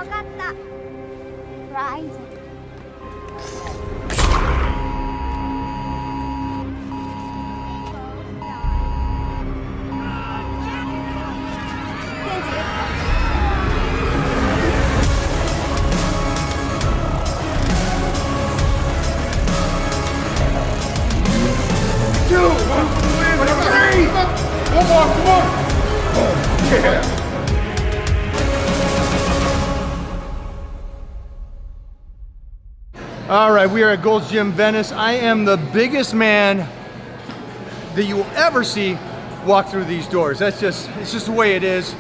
かった。Right. Come on! Oh, yeah. All right, we are at Gold's Gym Venice. I am the biggest man that you will ever see walk through these doors. It's just the way it is.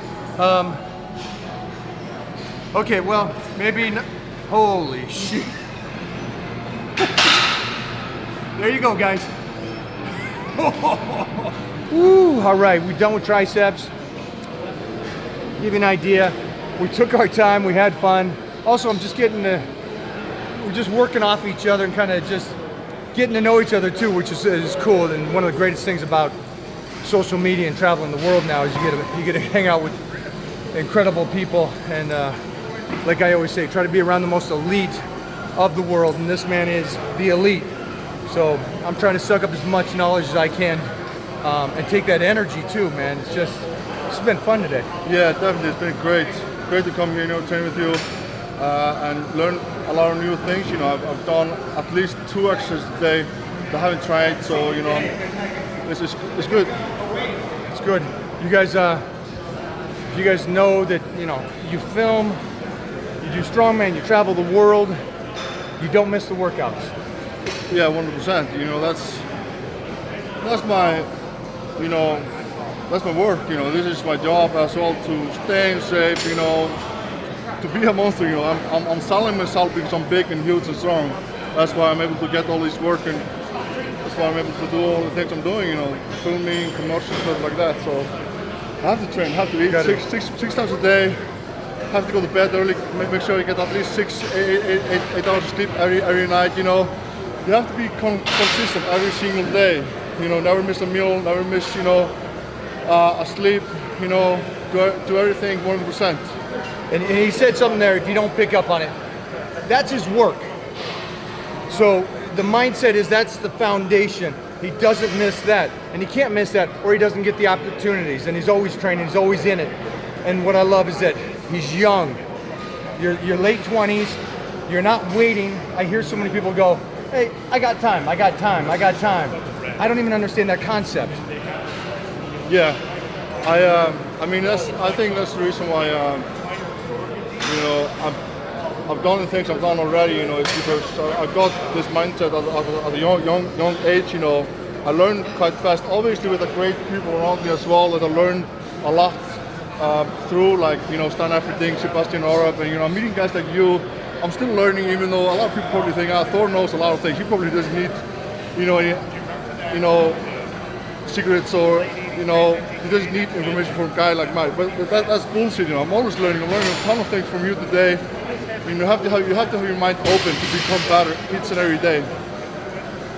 Okay, well, maybe, holy shit. There you go, guys. Woo, all right, we're done with triceps. Give you an idea. We took our time, we had fun. Also, I'm just we're just working off each other and kind of just getting to know each other too, which is cool. And one of the greatest things about social media and traveling the world now is you get to hang out with incredible people. And like I always say, try to be around the most elite of the world. And this man is the elite. So I'm trying to suck up as much knowledge as I can and take that energy too, man. It's been fun today. Yeah, definitely. It's been great. Great to come here, train with you and learn a lot of new things. I've done at least 2 exercises a day that I haven't tried, so it's good. It's good. You guys know that you film, you do strongman, you travel the world, you don't miss the workouts. Yeah, 100%. That's my that's my work. This is my job as well, to stay in shape. To be a monster. I'm selling myself because I'm big and huge and strong. That's why I'm able to get all this work, and that's why I'm able to do all the things I'm doing. Filming, commercials, stuff like that. So I have to train, have to eat six times a day. Have to go to bed early. Make sure you get at least 8 hours of sleep every night. You have to be consistent every single day. Never miss a meal, never miss a sleep. Do everything 100%. And he said something there, if you don't pick up on it, that's his work. So the mindset is that's the foundation. He doesn't miss that. And he can't miss that, or he doesn't get the opportunities. And he's always training, he's always in it. And what I love is that he's young. You're late 20s, you're not waiting. I hear so many people go, hey, I got time. I don't even understand that concept. Yeah, I think that's the reason why I've done the things I've done already. It's because I've got this mindset at a young age. I learned quite fast. Obviously, with the great people around me as well, that I learned a lot through, Stan Everything, Sebastian Orup, and I'm meeting guys like you. I'm still learning, even though a lot of people probably think, Thor knows a lot of things. He probably doesn't need, any, secrets, or he doesn't need information from a guy like mine. But that's bullshit. I'm always learning. I'm learning a ton of things from you today. You have to have your mind open to become better each and every day.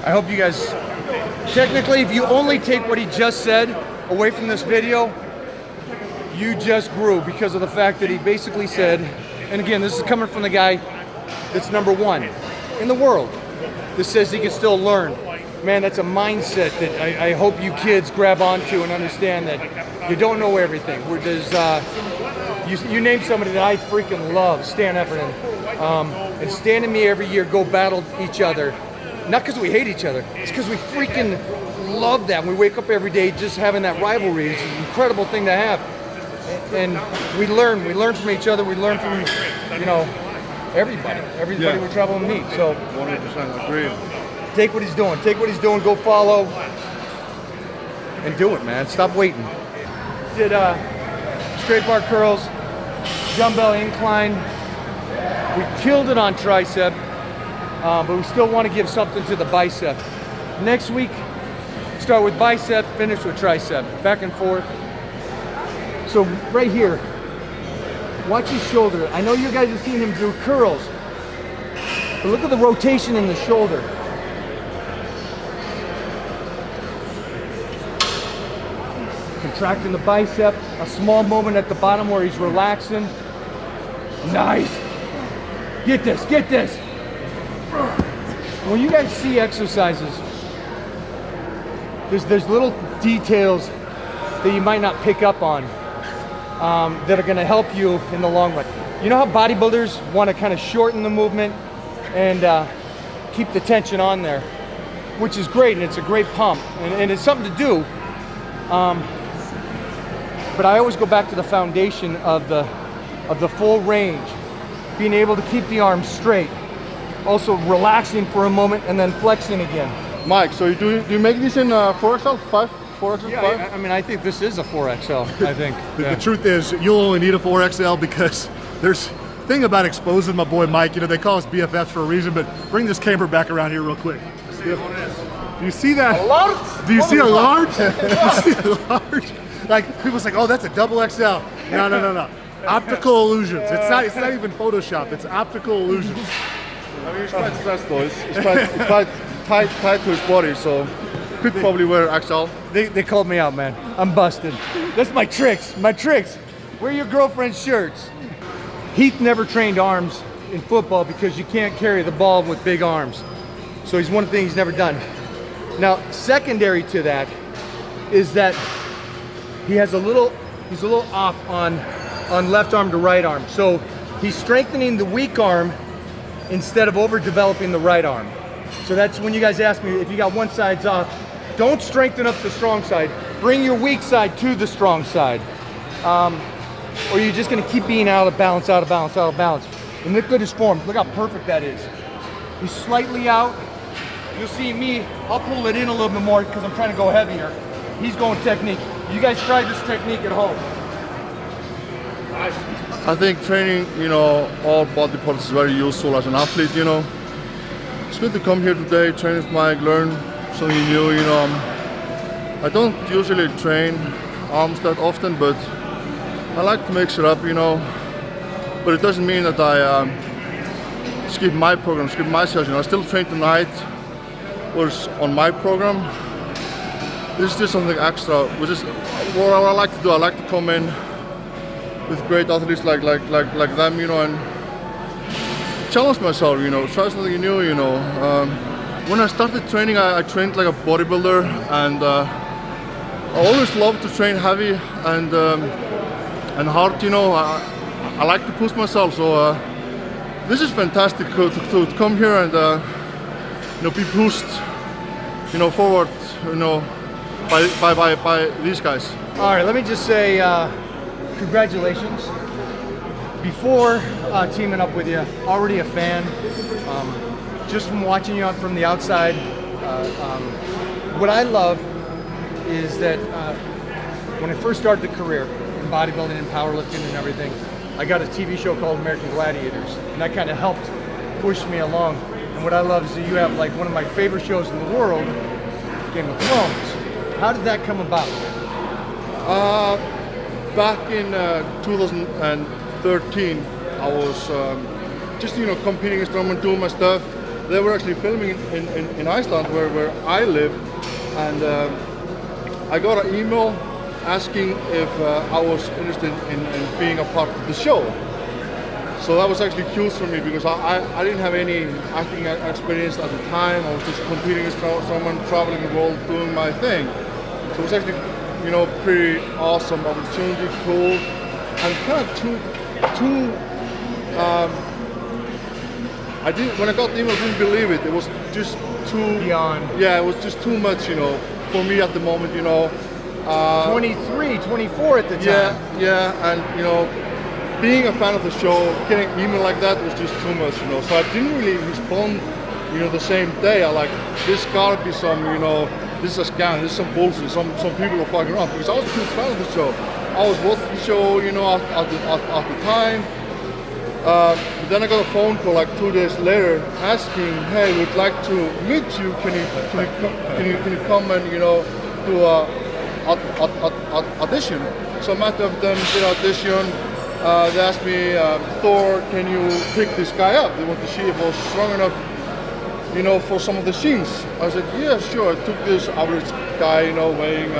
I hope you guys, technically, if you only take what he just said away from this video, you just grew, because of the fact that he basically said, and again, this is coming from the guy that's #1 in the world that says he can still learn. Man, that's a mindset that I hope you kids grab onto and understand, that you don't know everything. You name somebody that I freaking love, Stan Everton. And Stan and me every year go battle each other. Not because we hate each other, it's because we freaking love that. We wake up every day just having that rivalry. It's an incredible thing to have. And we learn from each other. We learn from, everybody we travel and meet. So 100% agree. Take what he's doing, go follow, and do it, man. Stop waiting. Did straight bar curls, dumbbell incline. We killed it on tricep, but we still want to give something to the bicep. Next week, start with bicep, finish with tricep, back and forth. So right here, watch his shoulder. I know you guys have seen him do curls, but look at the rotation in the shoulder. Contracting the bicep, a small moment at the bottom where he's relaxing. Nice. Get this, get this. When you guys see exercises, there's little details that you might not pick up on that are gonna help you in the long run. You know how bodybuilders wanna kind of shorten the movement and keep the tension on there, which is great, and it's a great pump, and it's something to do. But I always go back to the foundation of the full range, being able to keep the arms straight, also relaxing for a moment and then flexing again. Mike, so do you make this in 4XL, 5? 4XL, Yeah, 5? I mean, I think this is a 4XL, I think. The truth is, you'll only need a 4XL because there's thing about exposing my boy Mike. You know, they call us BFFs for a reason, but bring this camera back around here real quick. Do you see that? A large? Do you see a large? Do you see a large? Like, people say, oh, that's a double XL. No. Optical illusions. It's not even Photoshop. It's optical illusions. I mean, it's quite stressed though. It's quite tight to his body, so could probably wear XL. They called me out, man. I'm busted. That's my tricks, Wear your girlfriend's shirts. Heath never trained arms in football because you can't carry the ball with big arms. So he's one thing he's never done. Now, secondary to that is that he's a little off on left arm to right arm. So he's strengthening the weak arm instead of overdeveloping the right arm. So that's when you guys ask me if you got one side's off, don't strengthen up the strong side. Bring your weak side to the strong side. Or you're just gonna keep being out of balance. And look at his form. Look how perfect that is. He's slightly out. You'll see me, I'll pull it in a little bit more because I'm trying to go heavier. He's going technique. You guys try this technique at home. I think training, all body parts is very useful as an athlete, It's good to come here today, train with Mike, learn something new, I don't usually train arms that often, but I like to mix it up, But it doesn't mean that I skip my program, skip my session. I still train tonight, was on my program. This is just something extra, which is what I like to do. I like to come in with great athletes like them, and challenge myself, try something new, When I started training, I trained like a bodybuilder, and I always loved to train heavy and hard, I like to push myself, so this is fantastic to come here and be pushed, forward, by these guys. All right, let me just say congratulations. Before teaming up with you, already a fan. Just from watching you from the outside, what I love is that when I first started the career in bodybuilding and powerlifting and everything, I got a TV show called American Gladiators, and that kind of helped push me along. And what I love is that you have like one of my favorite shows in the world, Game of Thrones. How did that come about? Back in 2013, I was just competing in strongman, doing my stuff. They were actually filming in Iceland, where I live, and I got an email asking if I was interested in being a part of the show. So that was actually huge for me because I didn't have any acting experience at the time. I was just competing as someone traveling the world doing my thing. So it was actually, pretty awesome opportunity, cool, and kind of too. When I got the email, I didn't believe it. It was just too beyond. Yeah, it was just too much, for me at the moment, 23, 24 at the time. Yeah, and being a fan of the show, getting an email like that was just too much, So I didn't really respond, the same day. I like, this gotta be some, this is a scam, this is some bullshit, some people are fucking around, because I was a huge fan of the show. I was watching the show, at the time. But then I got a phone call like 2 days later asking, hey, we'd like to meet you. Can you come and do a audition? So I met with them, did audition. They asked me, Thor, can you pick this guy up? They want to see if I was strong enough, for some of the scenes. I said, yeah, sure. I took this average guy, weighing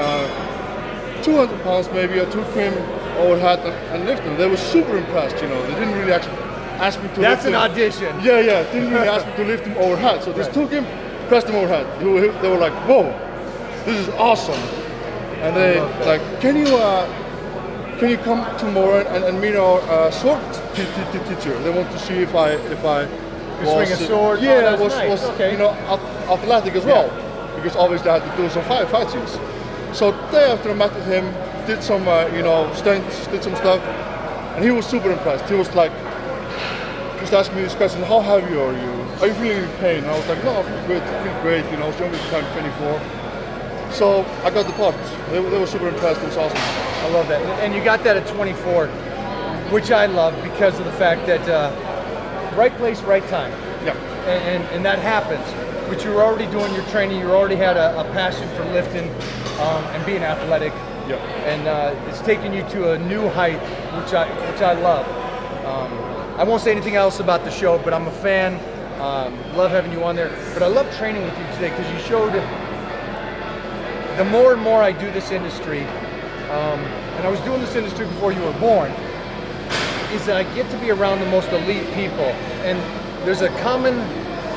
200 pounds maybe. I took him overhead and lifting. They were super impressed, you know. They didn't really actually ask me to That's lift an him. audition. Yeah, yeah, didn't really ask me to lift him overhead. So just took him, pressed him overhead. They were like, whoa, this is awesome. And they like, can you come tomorrow and meet our sword teacher? They want to see if I was swing a sword. Yeah, Oh, was okay. you know athletic as well, because obviously I had to do some fight scenes. So day after I met with him, did some you know stunts, did some stuff, and he was super impressed. He was like, just asking me this question: how heavy are you? Are you feeling any pain? And I was like, no, I feel great. I feel great. You know, I was young at the time, 24. So I got the part. They were super impressed. It was awesome. I love that. And you got that at 24, which I love because of the fact that right place, right time. Yeah. And that happens. But you were already doing your training. You already had a passion for lifting and being athletic. Yeah. And it's taken you to a new height, which I love. I won't say anything else about the show, but I'm a fan. Love having you on there. But I love training with you today because you showed. The more and more I do this industry, and I was doing this industry before you were born, is that I get to be around the most elite people. And there's a common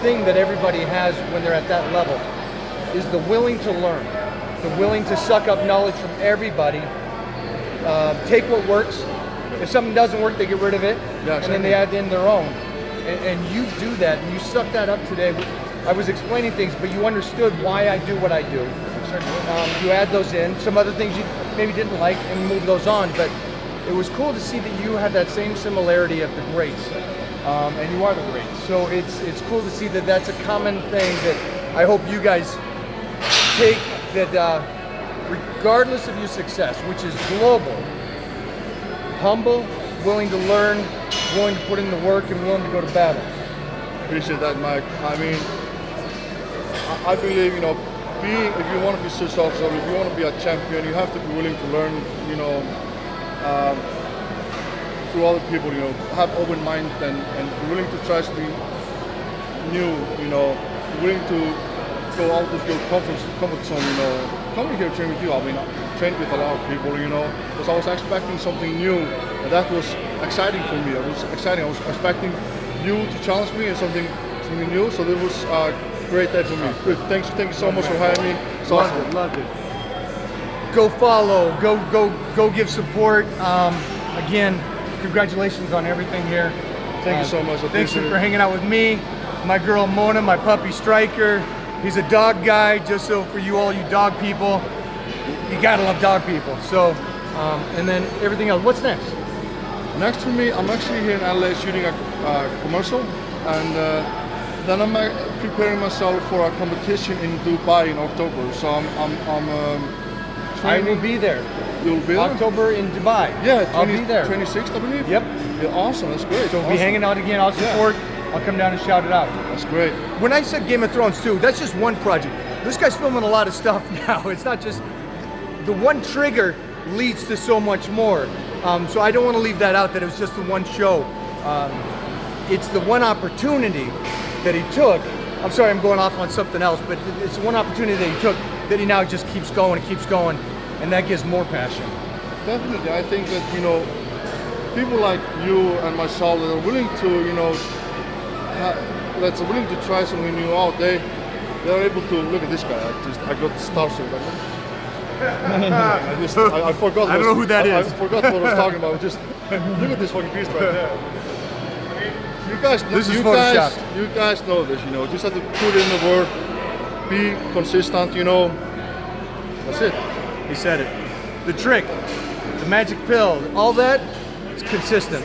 thing that everybody has when they're at that level, is the willing to learn, the willing to suck up knowledge from everybody, take what works. If something doesn't work, they get rid of it, and then they add in their own. And you do that, and you suck that up today. I was explaining things, but you understood why I do what I do. You add those in, some other things you maybe didn't like, and move those on. But it was cool to see that you had that same similarity of the greats, and you are the greats. So it's cool to see that that's a common thing that I hope you guys take, that regardless of your success, which is global, humble, willing to learn, willing to put in the work, and willing to go to battle. Appreciate that, Mike. I mean, I believe, you know, if you want to be successful, if you want to be a champion, you have to be willing to learn, you know, through other people, you know, have open mind and be willing to try something new, you know, willing to go out of your comfort zone, you know. Coming here to train with you, I mean, I trained with a lot of people, you know, because I was expecting something new, and that was exciting for me. It was exciting. I was expecting you to challenge me and something new, so it was great day for me. Good. Thank you so much for having me. So Loved it. Go follow. Go give support. Again, congratulations on everything here. Thank you so much. Thanks for hanging out with me, my girl Mona, my puppy Striker. He's a dog guy. Just so for you, all you dog people, you gotta love dog people. So, and then everything else. What's next? Next for me, I'm actually here in LA shooting a commercial, and. Then I'm preparing myself for a competition in Dubai in October. So I'm I will be there. You'll be there? October in Dubai. Yeah, I'll be there. 26th, I believe. Yep. Yeah, awesome. That's great. So we'll be hanging out again. I'll support. I'll come down and shout it out. That's great. When I said Game of Thrones too, that's just one project. This guy's filming a lot of stuff now. It's not just the one trigger leads to so much more. So I don't want to leave that out. That it was just the one show. It's the one opportunity that he took. I'm sorry, I'm going off on something else, but it's one opportunity that he took that he now just keeps going, and that gives more passion. Definitely, I think that, you know, people like you and myself that are willing to, you know, that's willing to try something new out, they're able to look at this guy. I got the starstruck. I forgot. I don't know who that is. I forgot what I was talking about. Just look at this fucking beast right there. You guys, you guys know this, you know. Just have to put in the work, be consistent, you know. That's it. He said it. The trick, the magic pill, all that, it's consistent.